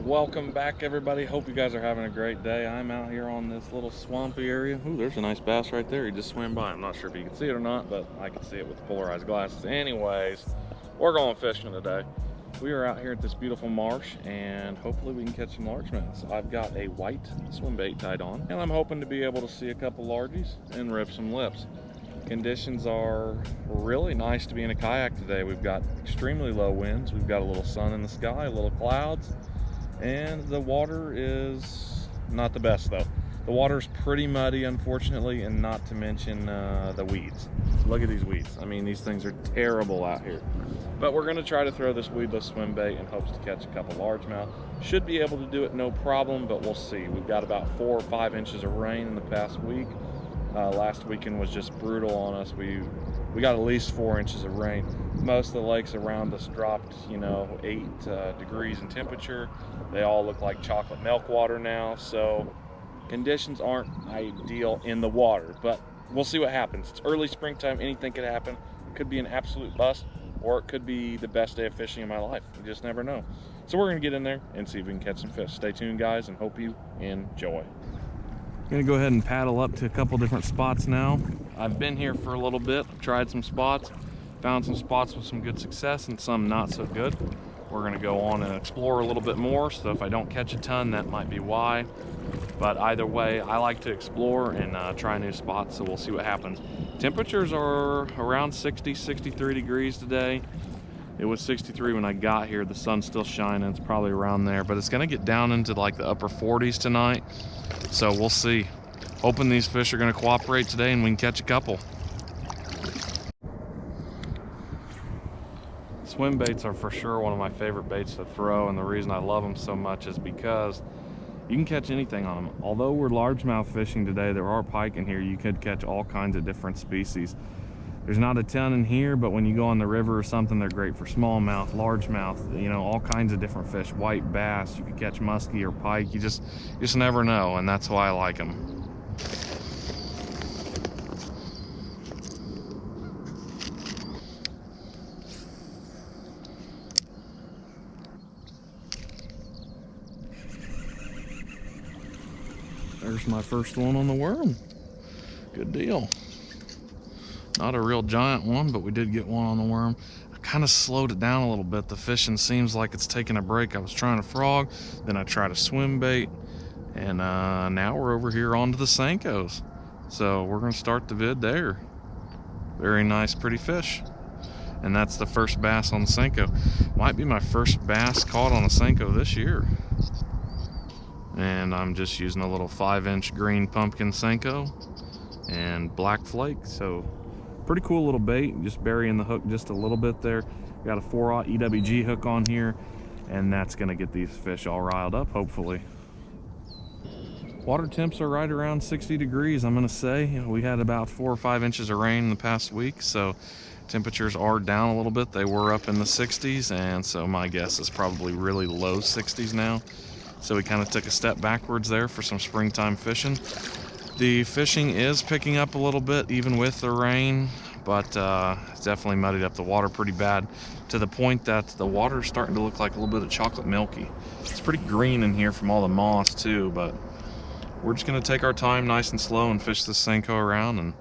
Welcome back, everybody. Hope you guys are having a great day. I'm out here on this little swampy area. Ooh, there's a nice bass right there. He just swam by. I'm not sure if you can see it or not, but I can see it with polarized glasses. Anyways, we're going fishing today. We are out here at this beautiful marsh, and hopefully we can catch some largemouths. I've got a white swim bait tied on, and I'm hoping to be able to see a couple largies and rip some lips. Conditions are really nice to be in a kayak today. We've got extremely low winds. We've got a little sun in the sky, a little clouds. And the water is not the best though. The water's pretty muddy, unfortunately, and not to mention the weeds. Look at these weeds. I mean, these things are terrible out here. But we're gonna try to throw this weedless swim bait in hopes to catch a couple largemouth. Should be able to do it no problem, but we'll see. We've got about 4 or 5 inches of rain in the past week. Last weekend was just brutal on us. We got at least 4 inches of rain. Most of the lakes around us dropped, 8 degrees in temperature. They all look like chocolate milk water now, so conditions aren't ideal in the water, but we'll see what happens. It's early springtime, anything could happen. It could be an absolute bust, or it could be the best day of fishing in my life. You just never know. So we're gonna get in there and see if we can catch some fish. Stay tuned, guys, and hope you enjoy. I'm gonna go ahead and paddle up to a couple different spots now. I've been here for a little bit, tried some spots, found some spots with some good success and some not so good. We're gonna go on and explore a little bit more, so if I don't catch a ton, that might be why. But either way, I like to explore and try new spots, so we'll see what happens. Temperatures are around 60, 63 degrees today. It was 63 when I got here. The sun's still shining, it's probably around there, but it's gonna get down into like the upper 40s tonight. So we'll see. Hoping these fish are gonna cooperate today and we can catch a couple. Swim baits are for sure one of my favorite baits to throw, and the reason I love them so much is because you can catch anything on them. Although we're largemouth fishing today, there are pike in here. You could catch all kinds of different species. There's not a ton in here, but when you go on the river or something, they're great for smallmouth, largemouth, all kinds of different fish. White bass, you could catch muskie or pike. You just never know, and that's why I like them. There's my first one on the worm. Good deal. Not a real giant one, but we did get one on the worm. I kind of slowed it down a little bit. The fishing seems like it's taking a break. I was trying to frog, then I tried a swim bait, and now we're over here onto the Senkos. So we're gonna start the vid there. Very nice, pretty fish. And that's the first bass on the Senko. Might be my first bass caught on a Senko this year. And I'm just using a little 5-inch green pumpkin Senko and black flake. So pretty cool little bait, just burying the hook just a little bit there. Got a 4/0 EWG hook on here, and that's gonna get these fish all riled up, hopefully. Water temps are right around 60 degrees, I'm gonna say. We had about 4 or 5 inches of rain in the past week, so temperatures are down a little bit. They were up in the 60s, and so my guess is probably really low 60s now. So we kind of took a step backwards there for some springtime fishing. The fishing is picking up a little bit even with the rain, but it's definitely muddied up the water pretty bad, to the point that the water is starting to look like a little bit of chocolate milky. It's pretty green in here from all the moss too, but we're just gonna take our time nice and slow and fish this Senko around and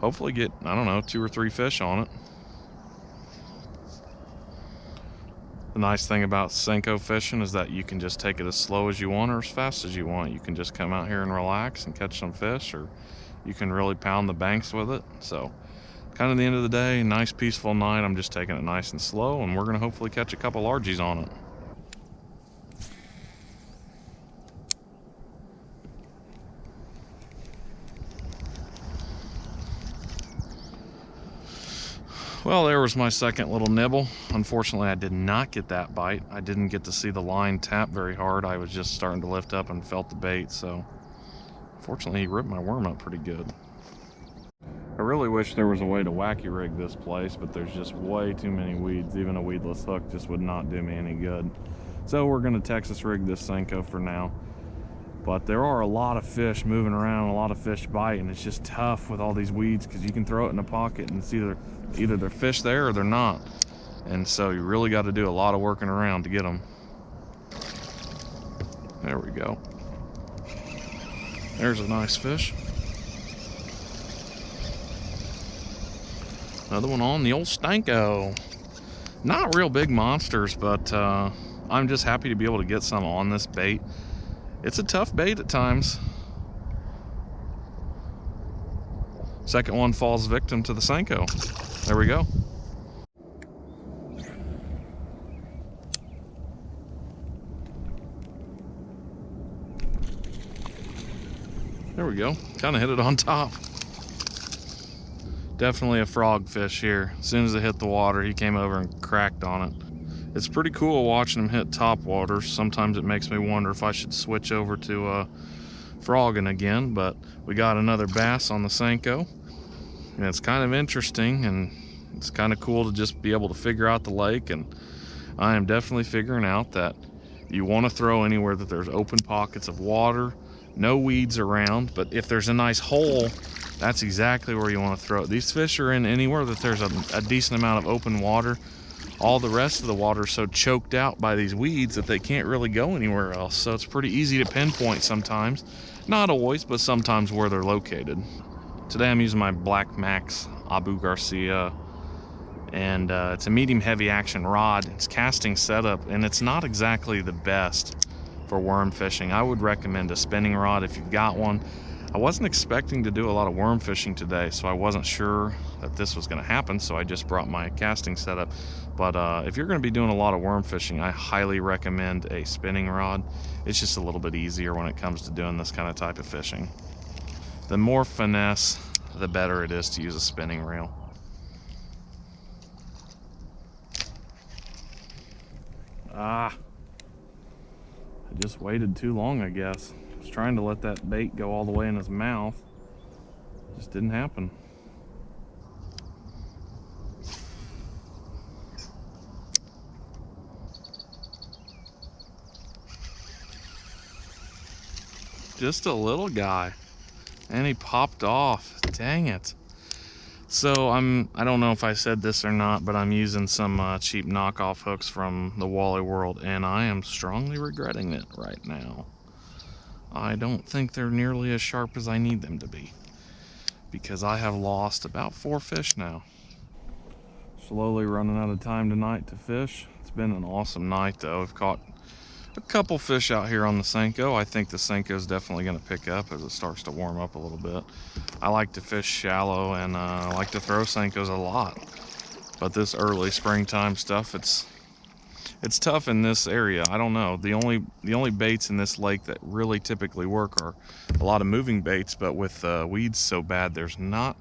hopefully get, I don't know, 2 or 3 fish on it. The nice thing about Senko fishing is that you can just take it as slow as you want or as fast as you want. You can just come out here and relax and catch some fish, or you can really pound the banks with it. So kind of the end of the day, nice peaceful night. I'm just taking it nice and slow, and we're gonna hopefully catch a couple largies on it. Well, there was my second little nibble. Unfortunately, I did not get that bite. I didn't get to see the line tap very hard. I was just starting to lift up and felt the bait, so fortunately he ripped my worm up pretty good. I really wish there was a way to wacky rig this place, but there's just way too many weeds. Even a weedless hook just would not do me any good. So we're gonna Texas rig this Senko for now. But there are a lot of fish moving around, a lot of fish bite, and it's just tough with all these weeds because you can throw it in a pocket and it's either they're fish there or they're not. And so you really got to do a lot of working around to get them. There we go. There's a nice fish. Another one on the old Stanko. Not real big monsters, but I'm just happy to be able to get some on this bait. It's a tough bait at times. Second one falls victim to the Stanko. There we go. There we go. Kind of hit it on top. Definitely a frog fish here. As soon as it hit the water, he came over and cracked on it. It's pretty cool watching him hit top water. Sometimes it makes me wonder if I should switch over to frogging again, but we got another bass on the Stanko. And it's kind of interesting, and it's kind of cool to just be able to figure out the lake. And I am definitely figuring out that you want to throw anywhere that there's open pockets of water, no weeds around, but if there's a nice hole, that's exactly where you want to throw it. These fish are in anywhere that there's a decent amount of open water. All the rest of the water is so choked out by these weeds that they can't really go anywhere else. So it's pretty easy to pinpoint sometimes. Not always, but sometimes where they're located. Today I'm using my Black Max Abu Garcia, and it's a medium heavy action rod. It's casting setup, and it's not exactly the best for worm fishing. I would recommend a spinning rod if you've got one. I wasn't expecting to do a lot of worm fishing today, so I wasn't sure that this was going to happen, so I just brought my casting setup. But if you're going to be doing a lot of worm fishing, I highly recommend a spinning rod. It's just a little bit easier when it comes to doing this kind of type of fishing. The more finesse, the better it is to use a spinning reel. I just waited too long, I guess. I was trying to let that bait go all the way in his mouth. Just didn't happen. Just a little guy. And he popped off. Dang it. So I don't know if I said this or not, but I'm using some cheap knockoff hooks from the Wally World, and I am strongly regretting it right now. I don't think they're nearly as sharp as I need them to be, because I have lost about 4 fish now. Slowly running out of time tonight to fish. It's been an awesome night though. I've caught a couple fish out here on the Stanko. I think the Senko is definitely going to pick up as it starts to warm up a little bit. I like to fish shallow, and I like to throw Senkos a lot. But this early springtime stuff, it's tough in this area. I don't know. The only baits in this lake that really typically work are a lot of moving baits, but with weeds so bad, there's not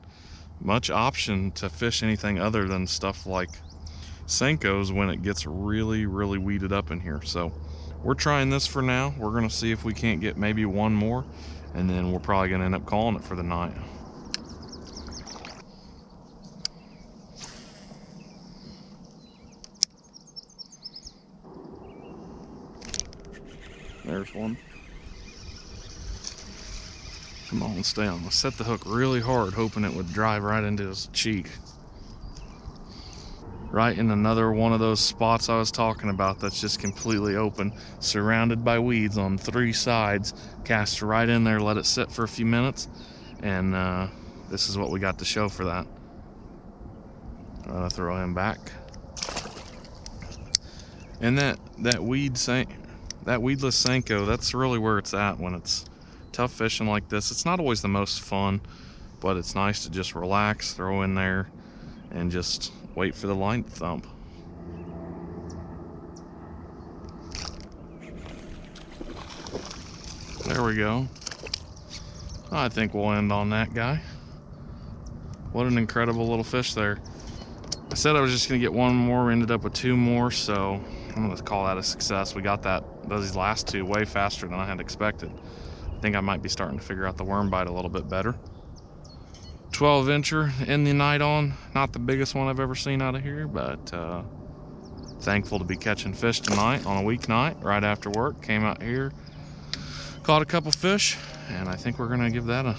much option to fish anything other than stuff like Senkos when it gets really, really weeded up in here. So we're trying this for now. We're gonna see if we can't get maybe one more, and then we're probably gonna end up calling it for the night. There's one. Come on, stay on. I set the hook really hard, hoping it would drive right into his cheek. Right in another one of those spots I was talking about that's just completely open, surrounded by weeds on 3 sides. Cast right in there, let it sit for a few minutes, and this is what we got to show for that. I'm gonna throw him back. And that weedless Senko, that's really where it's at when it's tough fishing like this. It's not always the most fun, but it's nice to just relax, throw in there, and just wait for the line to thump. There we go. I think we'll end on that guy. What an incredible little fish there. I said I was just gonna get one more, we ended up with 2 more, so I'm gonna call that a success. We got those last 2 way faster than I had expected. I think I might be starting to figure out the worm bite a little bit better. 12-incher in the night on. Not the biggest one I've ever seen out of here, but thankful to be catching fish tonight on a weeknight right after work. Came out here, caught a couple fish, and I think we're gonna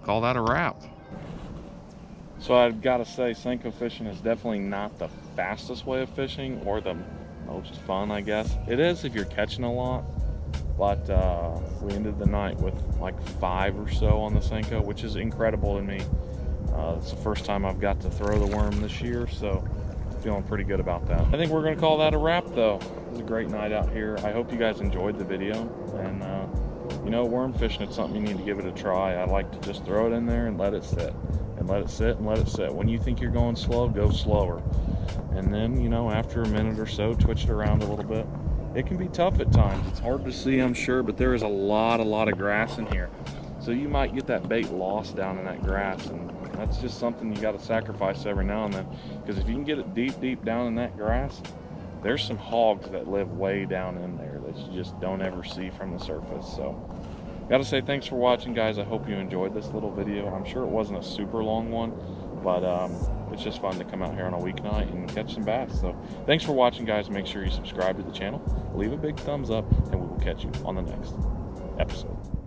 call that a wrap. So I've got to say, Senko fishing is definitely not the fastest way of fishing or the most fun, I guess. It is if you're catching a lot, but we ended the night with like 5 or so on the Senko, which is incredible to me. It's the first time I've got to throw the worm this year, so feeling pretty good about that. I think we're gonna call that a wrap though. It was a great night out here. I hope you guys enjoyed the video, and you know, worm fishing, it's something you need to give it a try. I like to just throw it in there and let it sit, and let it sit, and let it sit. When you think you're going slow, go slower. And then, you know, after a minute or so, twitch it around a little bit. It can be tough at times. It's hard to see, I'm sure, but there is a lot of grass in here. So you might get that bait lost down in that grass, and that's just something you got to sacrifice every now and then. Because if you can get it deep down in that grass, there's some hogs that live way down in there that you just don't ever see from the surface. So, gotta say thanks for watching, guys. I hope you enjoyed this little video. I'm sure it wasn't a super long one, but it's just fun to come out here on a weeknight and catch some bass. So, thanks for watching, guys. Make sure you subscribe to the channel, leave a big thumbs up, and we will catch you on the next episode.